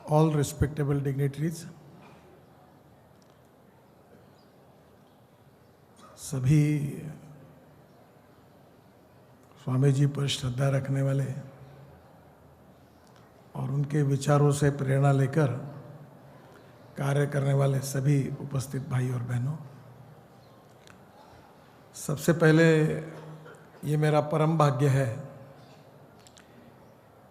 all respectable dignitaries, सभी स्वामी जी पर श्रद्धा रखने वाले और उनके विचारों से प्रेरणा लेकर कार्य करने वाले सभी उपस्थित भाई और बहनों, सबसे पहले ये मेरा परम भाग्य है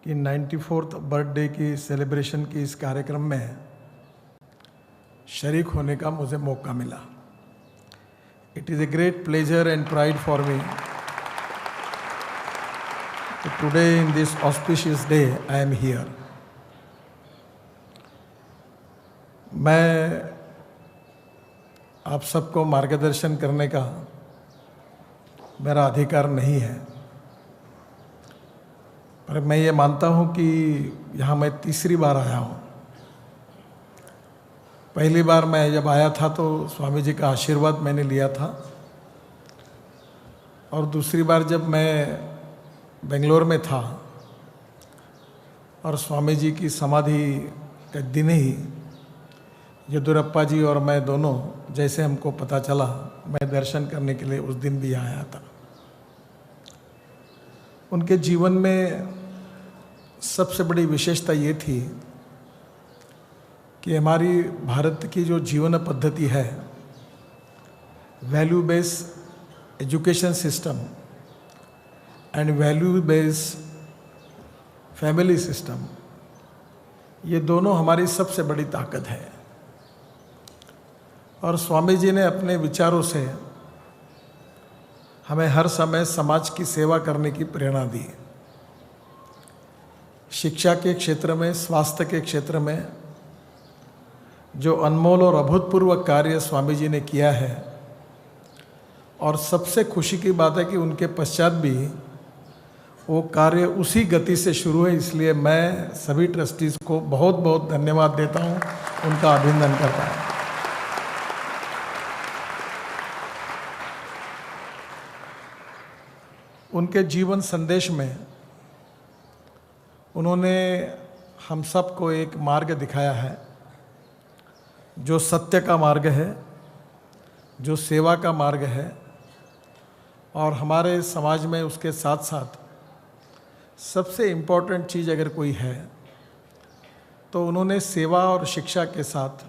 कि 94th बर्थडे की सेलिब्रेशन की इस कार्यक्रम में शरीक होने का मुझे मौका मिला। It is a great pleasure and pride for me today in this auspicious day I am here. मैं आप सबको मार्गदर्शन करने का मेरा अधिकार नहीं है, पर मैं ये मानता हूँ कि यहाँ मैं तीसरी बार आया हूँ। पहली बार मैं जब आया था तो स्वामी जी का आशीर्वाद मैंने लिया था, और दूसरी बार जब मैं बेंगलोर में था और स्वामी जी की समाधि के दिन ही येदियुरप्पा जी और मैं दोनों, जैसे हमको पता चला, मैं दर्शन करने के लिए उस दिन भी आया था। उनके जीवन में सबसे बड़ी विशेषता ये थी कि हमारी भारत की जो जीवन पद्धति है, value based education system and value based family system, ये दोनों हमारी सबसे बड़ी ताकत है। और स्वामी जी ने अपने विचारों से हमें हर समय समाज की सेवा करने की प्रेरणा दी। शिक्षा के क्षेत्र में, स्वास्थ्य के क्षेत्र में जो अनमोल और अभूतपूर्व कार्य स्वामी जी ने किया है, और सबसे खुशी की बात है कि उनके पश्चात भी वो कार्य उसी गति से शुरू है। इसलिए मैं सभी ट्रस्टीज़ को बहुत बहुत धन्यवाद देता हूँ, उनका अभिनंदन करता हूँ। उनके जीवन संदेश में उन्होंने हम सबको एक मार्ग दिखाया है, जो सत्य का मार्ग है, जो सेवा का मार्ग है, और हमारे समाज में उसके साथ साथ सबसे इम्पोर्टेंट चीज़ अगर कोई है तो उन्होंने सेवा और शिक्षा के साथ,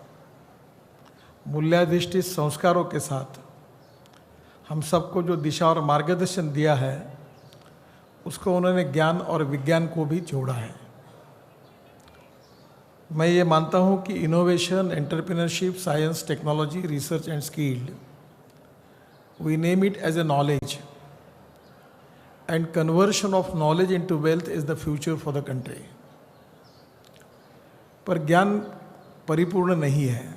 मूल्याधिष्ठित संस्कारों के साथ हम सबको जो दिशा और मार्गदर्शन दिया है, उसको उन्होंने ज्ञान और विज्ञान को भी जोड़ा है। मैं ये मानता हूँ कि innovation, entrepreneurship, science, technology, research and skill, we name it as a knowledge, and conversion of knowledge into wealth is the future for the country. पर ज्ञान परिपूर्ण नहीं है।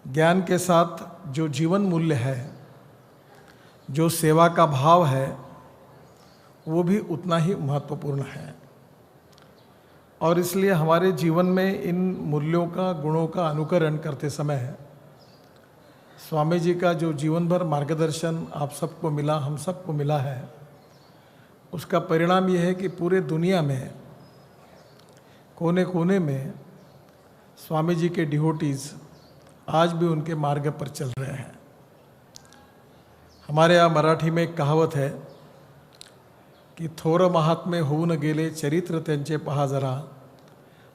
ज्ञान के साथ जो जीवन मूल्य है, जो सेवा का भाव है, वो भी उतना ही महत्वपूर्ण है। और इसलिए हमारे जीवन में इन मूल्यों का, गुणों का अनुकरण करते समय स्वामी जी का जो जीवन भर मार्गदर्शन आप सबको मिला, हम सबको मिला है, उसका परिणाम ये है कि पूरे दुनिया में कोने कोने में स्वामी जी के डिवोटीज़ आज भी उनके मार्ग पर चल रहे हैं। हमारे यहाँ मराठी में एक कहावत है की थोर महात्मे होऊन गेले, चरित्र त्यांचे पहा जरा,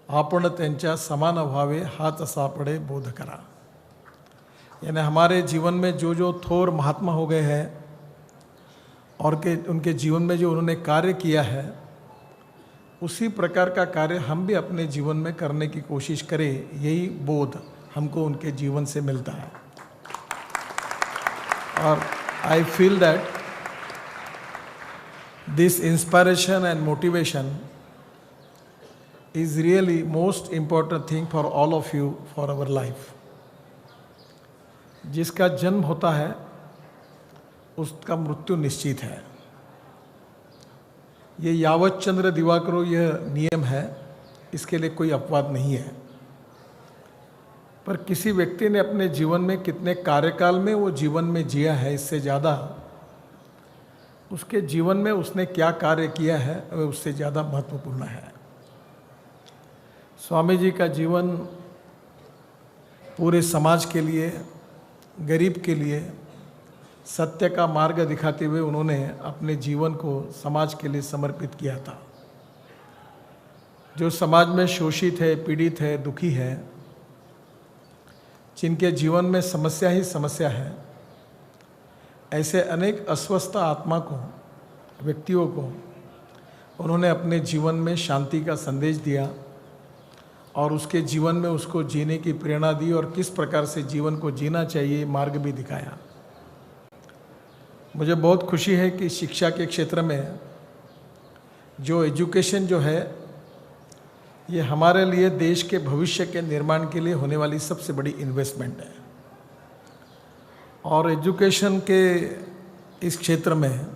आपण त्यांच्या समान व्हावे, हाच सापडे बोध करा। यानी हमारे जीवन में जो जो थोर महात्मा हो गए हैं और के उनके जीवन में जो उन्होंने कार्य किया है, उसी प्रकार का कार्य हम भी अपने जीवन में करने की कोशिश करें, यही बोध हमको उनके जीवन से मिलता है। और I feel that this inspiration and motivation is really most important thing for all of you for our life. जिसका जन्म होता है उसका मृत्यु निश्चित है। ये यावत चंद्र दिवाकरो यह नियम है, इसके लिए कोई अपवाद नहीं है। पर किसी व्यक्ति ने अपने जीवन में कितने कार्यकाल में वो जीवन में जिया है, इससे ज़्यादा उसके जीवन में उसने क्या कार्य किया है वह उससे ज़्यादा महत्वपूर्ण है। स्वामी जी का जीवन पूरे समाज के लिए, गरीब के लिए सत्य का मार्ग दिखाते हुए उन्होंने अपने जीवन को समाज के लिए समर्पित किया था। जो समाज में शोषित है, पीड़ित है, दुखी है, जिनके जीवन में समस्या ही समस्या है, ऐसे अनेक अस्वस्थ आत्मा को, व्यक्तियों को उन्होंने अपने जीवन में शांति का संदेश दिया और उसके जीवन में उसको जीने की प्रेरणा दी और किस प्रकार से जीवन को जीना चाहिए मार्ग भी दिखाया। मुझे बहुत खुशी है कि शिक्षा के क्षेत्र में जो एजुकेशन जो है, ये हमारे लिए देश के भविष्य के निर्माण के लिए होने वाली सबसे बड़ी इन्वेस्टमेंट है। और एजुकेशन के इस क्षेत्र में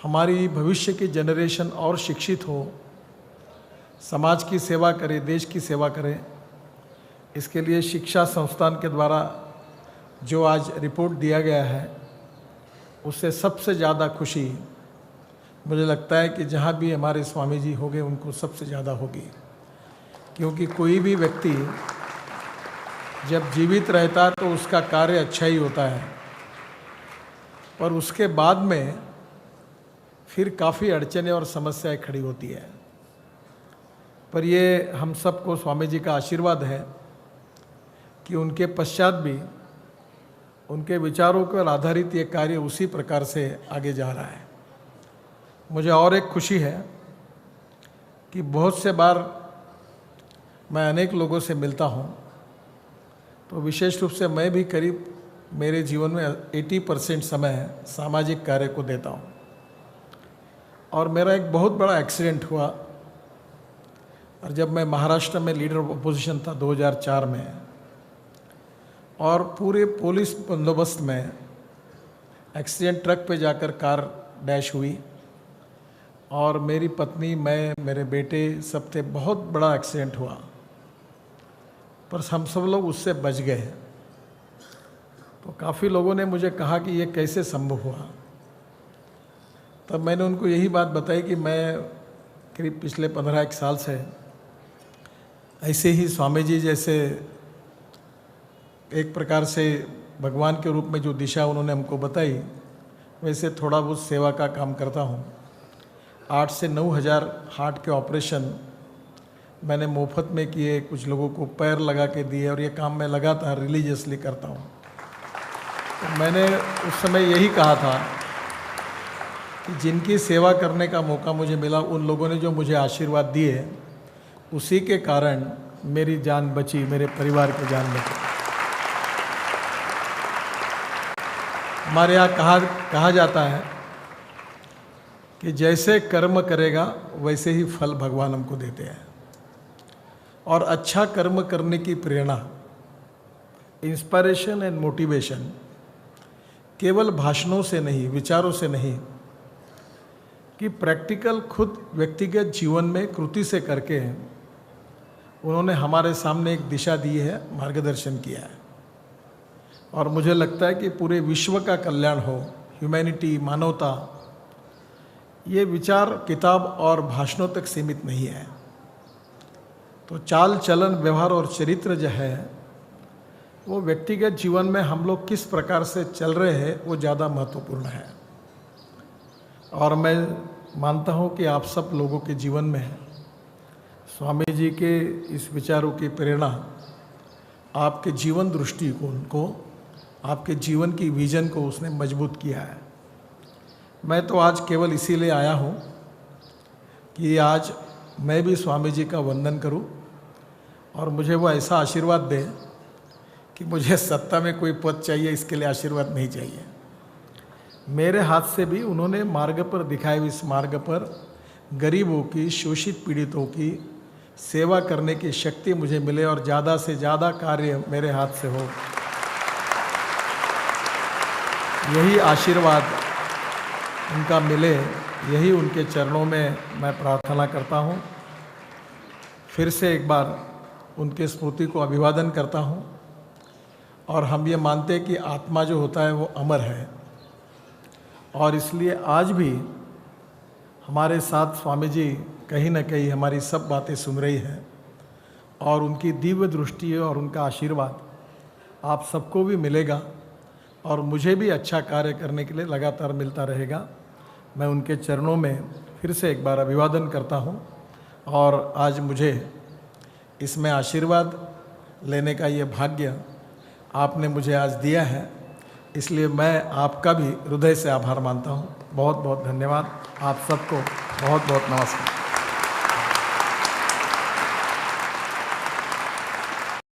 हमारी भविष्य की जनरेशन और शिक्षित हो, समाज की सेवा करे, देश की सेवा करे, इसके लिए शिक्षा संस्थान के द्वारा जो आज रिपोर्ट दिया गया है, उससे सबसे ज़्यादा खुशी मुझे लगता है कि जहाँ भी हमारे स्वामी जी होंगे उनको सबसे ज़्यादा होगी। क्योंकि कोई भी व्यक्ति जब जीवित रहता है तो उसका कार्य अच्छा ही होता है, पर उसके बाद में फिर काफ़ी अड़चनें और समस्याएं खड़ी होती है। पर ये हम सबको स्वामी जी का आशीर्वाद है कि उनके पश्चात भी उनके विचारों पर आधारित ये कार्य उसी प्रकार से आगे जा रहा है। मुझे और एक खुशी है कि बहुत से बार मैं अनेक लोगों से मिलता हूँ, तो विशेष रूप से मैं भी करीब मेरे जीवन में 80% समय सामाजिक कार्य को देता हूँ। और मेरा एक बहुत बड़ा एक्सीडेंट हुआ, और जब मैं महाराष्ट्र में लीडर ऑफ अपोजिशन था 2004 में, और पूरे पुलिस बंदोबस्त में एक्सीडेंट, ट्रक पे जाकर कार डैश हुई और मेरी पत्नी, मैं, मेरे बेटे सब थे। बहुत बड़ा एक्सीडेंट हुआ, पर हम सब लोग उससे बच गए। तो काफ़ी लोगों ने मुझे कहा कि ये कैसे संभव हुआ। तब मैंने उनको यही बात बताई कि मैं करीब पिछले 15 साल से ऐसे ही स्वामी जी जैसे एक प्रकार से भगवान के रूप में जो दिशा उन्होंने हमको बताई, वैसे थोड़ा बहुत सेवा का काम करता हूँ। 8 से 9 हज़ार हार्ट के ऑपरेशन मैंने मुफ्त में किए, कुछ लोगों को पैर लगा के दिए, और ये काम मैं लगातार रिलीजियसली करता हूँ। तो मैंने उस समय यही कहा था कि जिनकी सेवा करने का मौका मुझे मिला, उन लोगों ने जो मुझे आशीर्वाद दिए, उसी के कारण मेरी जान बची, मेरे परिवार की जान बची। हमारे यहाँ कहा जाता है कि जैसे कर्म करेगा वैसे ही फल भगवान हमको देते हैं। और अच्छा कर्म करने की प्रेरणा, इंस्पिरेशन एंड मोटिवेशन केवल भाषणों से नहीं, विचारों से नहीं, कि प्रैक्टिकल खुद व्यक्तिगत जीवन में कृति से करके उन्होंने हमारे सामने एक दिशा दी है, मार्गदर्शन किया है। और मुझे लगता है कि पूरे विश्व का कल्याण हो, ह्यूमैनिटी, मानवता, ये विचार किताब और भाषणों तक सीमित नहीं है। तो चाल चलन, व्यवहार और चरित्र जो है, वो व्यक्तिगत जीवन में हम लोग किस प्रकार से चल रहे हैं, वो ज़्यादा महत्वपूर्ण है। और मैं मानता हूँ कि आप सब लोगों के जीवन में स्वामी जी के इस विचारों की प्रेरणा आपके जीवन दृष्टिकोण को, आपके जीवन की विजन को उसने मजबूत किया है। मैं तो आज केवल इसीलिए आया हूँ कि आज मैं भी स्वामी जी का वंदन करूँ और मुझे वो ऐसा आशीर्वाद दे कि मुझे सत्ता में कोई पद चाहिए, इसके लिए आशीर्वाद नहीं चाहिए। मेरे हाथ से भी उन्होंने मार्ग पर दिखाए हुए इस मार्ग पर गरीबों की, शोषित पीड़ितों की सेवा करने की शक्ति मुझे मिले और ज़्यादा से ज़्यादा कार्य मेरे हाथ से हो, यही आशीर्वाद उनका मिले, यही उनके चरणों में मैं प्रार्थना करता हूँ। फिर से एक बार उनके स्मृति को अभिवादन करता हूँ। और हम ये मानते हैं कि आत्मा जो होता है वो अमर है, और इसलिए आज भी हमारे साथ स्वामी जी कहीं ना कहीं हमारी सब बातें सुन रही हैं। और उनकी दिव्य दृष्टि और उनका आशीर्वाद आप सबको भी मिलेगा और मुझे भी अच्छा कार्य करने के लिए लगातार मिलता रहेगा। मैं उनके चरणों में फिर से एक बार अभिवादन करता हूँ और आज मुझे इसमें आशीर्वाद लेने का ये भाग्य आपने मुझे आज दिया है, इसलिए मैं आपका भी हृदय से आभार मानता हूँ। बहुत बहुत धन्यवाद। आप सबको बहुत बहुत नमस्कार।